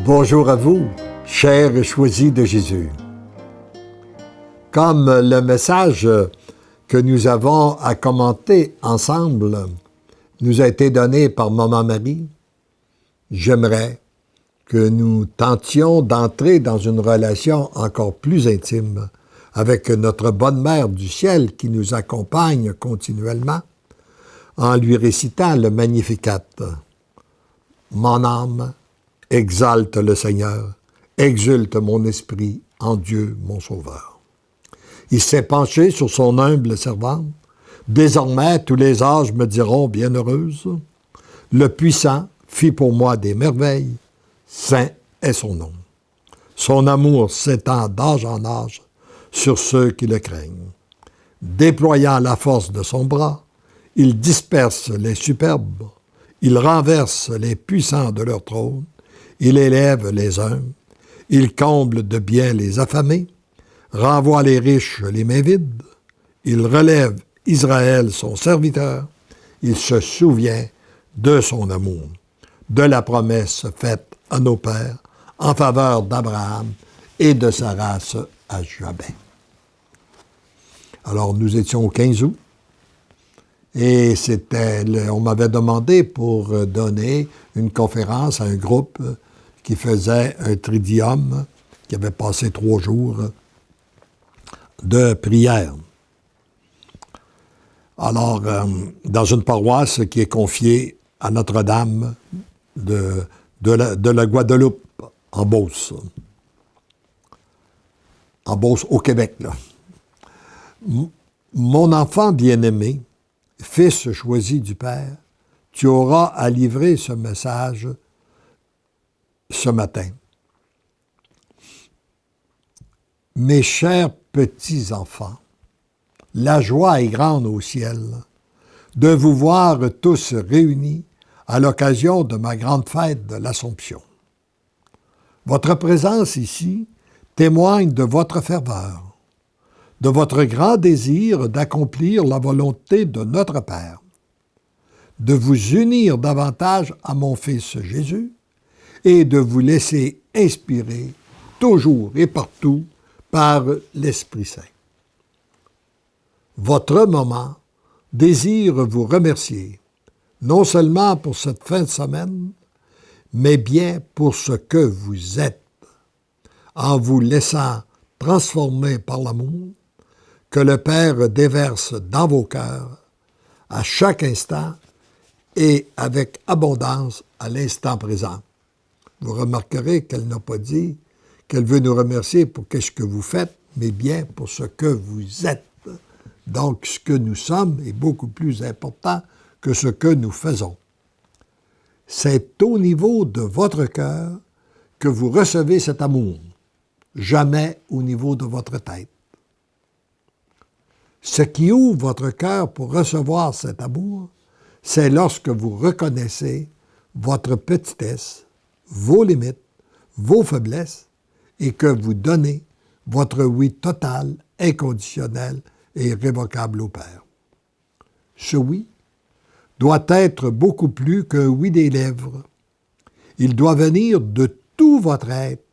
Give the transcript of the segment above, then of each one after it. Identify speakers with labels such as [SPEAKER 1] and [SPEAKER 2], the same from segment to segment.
[SPEAKER 1] Bonjour à vous, chers choisis de Jésus. Comme le message que nous avons à commenter ensemble nous a été donné par Maman Marie, j'aimerais que nous tentions d'entrer dans une relation encore plus intime avec notre bonne Mère du ciel qui nous accompagne continuellement en lui récitant le Magnificat. Mon âme exalte le Seigneur, exulte mon esprit en Dieu mon Sauveur. Il s'est penché sur son humble servante. Désormais, tous les âges me diront bienheureuse. Le puissant fit pour moi des merveilles. Saint est son nom. Son amour s'étend d'âge en âge sur ceux qui le craignent. Déployant la force de son bras, il disperse les superbes, il renverse les puissants de leur trône, il élève les humbles, il comble de bien les affamés, renvoie les riches les mains vides, il relève Israël son serviteur, il se souvient de son amour, de la promesse faite à nos pères en faveur d'Abraham et de sa race à jamais. Alors, nous étions au 15 août et on m'avait demandé pour donner une conférence à un groupe qui faisait un tridium, qui avait passé 3 jours de prière. Alors, dans une paroisse qui est confiée à Notre-Dame de la Guadeloupe, en Beauce. En Beauce, au Québec, là. Mon enfant bien-aimé, fils choisi du Père, tu auras à livrer ce message ce matin. Mes chers petits-enfants, la joie est grande au ciel de vous voir tous réunis à l'occasion de ma grande fête de l'Assomption. Votre présence ici témoigne de votre ferveur, de votre grand désir d'accomplir la volonté de notre Père, de vous unir davantage à mon Fils Jésus et de vous laisser inspirer toujours et partout par l'Esprit Saint. Votre maman désire vous remercier, non seulement pour cette fin de semaine, mais bien pour ce que vous êtes, en vous laissant transformer par l'amour que le Père déverse dans vos cœurs à chaque instant et avec abondance à l'instant présent. Vous remarquerez qu'elle n'a pas dit qu'elle veut nous remercier pour ce que vous faites, mais bien pour ce que vous êtes. Donc, ce que nous sommes est beaucoup plus important que ce que nous faisons. C'est au niveau de votre cœur que vous recevez cet amour, jamais au niveau de votre tête. Ce qui ouvre votre cœur pour recevoir cet amour, c'est lorsque vous reconnaissez votre petitesse, vos limites, vos faiblesses, et que vous donnez votre oui total, inconditionnel et irrévocable au Père. Ce oui doit être beaucoup plus qu'un oui des lèvres. Il doit venir de tout votre être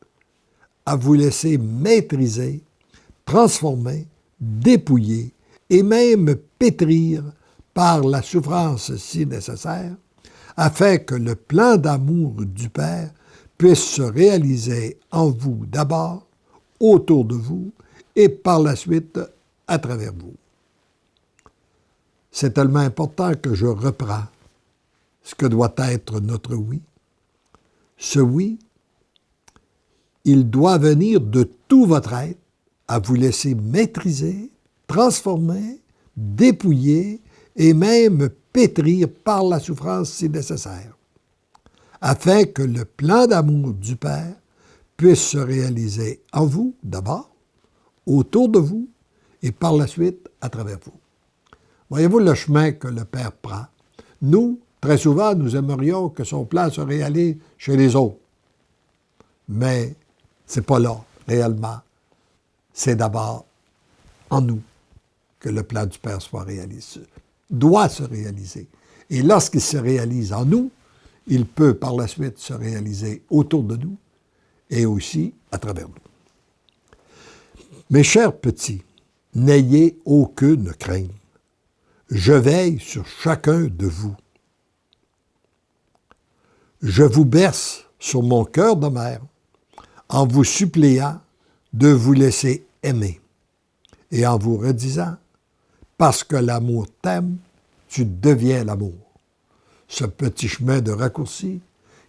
[SPEAKER 1] à vous laisser maîtriser, transformer, dépouiller et même pétrir par la souffrance si nécessaire, afin que le plan d'amour du Père puisse se réaliser en vous d'abord, autour de vous, et par la suite à travers vous. C'est tellement important que je reprends ce que doit être notre oui. Ce oui, il doit venir de tout votre être à vous laisser maîtriser, transformer, dépouiller et même pétrir par la souffrance si nécessaire, afin que le plan d'amour du Père puisse se réaliser en vous d'abord, autour de vous et par la suite à travers vous. Voyez-vous le chemin que le Père prend? Nous, très souvent, nous aimerions que son plan se réalise chez les autres. Mais c'est pas là, réellement. C'est d'abord en nous que le plan du Père soit réalisé, doit se réaliser. Et lorsqu'il se réalise en nous, il peut par la suite se réaliser autour de nous et aussi à travers nous. Mes chers petits, n'ayez aucune crainte. Je veille sur chacun de vous. Je vous berce sur mon cœur de mère en vous suppliant de vous laisser aimer et en vous redisant, parce que l'amour t'aime, tu deviens l'amour. Ce petit chemin de raccourci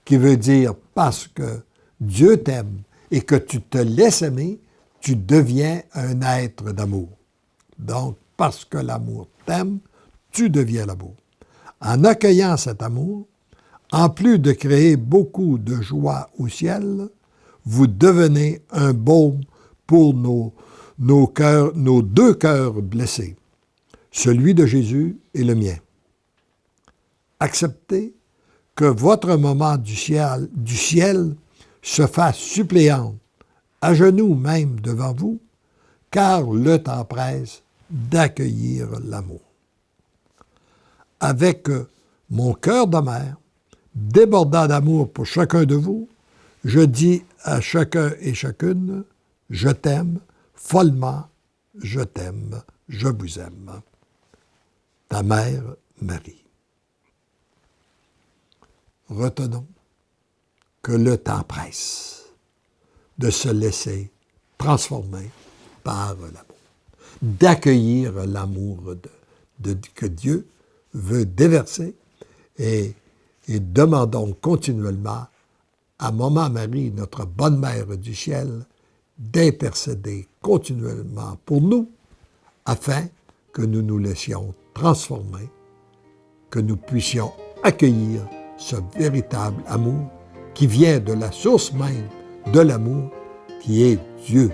[SPEAKER 1] qui veut dire parce que Dieu t'aime et que tu te laisses aimer, tu deviens un être d'amour. Donc, parce que l'amour t'aime, tu deviens l'amour. En accueillant cet amour, en plus de créer beaucoup de joie au ciel, vous devenez un baume pour nos deux cœurs blessés, celui de Jésus et le mien. Acceptez que votre moment du ciel se fasse suppléant, à genoux même devant vous, car le temps presse d'accueillir l'amour. Avec mon cœur de mère, débordant d'amour pour chacun de vous, je dis à chacun et chacune, je t'aime follement, je t'aime, je vous aime. Ta mère Marie. Retenons que le temps presse de se laisser transformer par l'amour, d'accueillir l'amour que Dieu veut déverser et demandons continuellement à Maman Marie, notre bonne mère du ciel, d'intercéder continuellement pour nous afin que nous nous laissions transformer, que nous puissions accueillir ce véritable amour qui vient de la source même de l'amour qui est Dieu.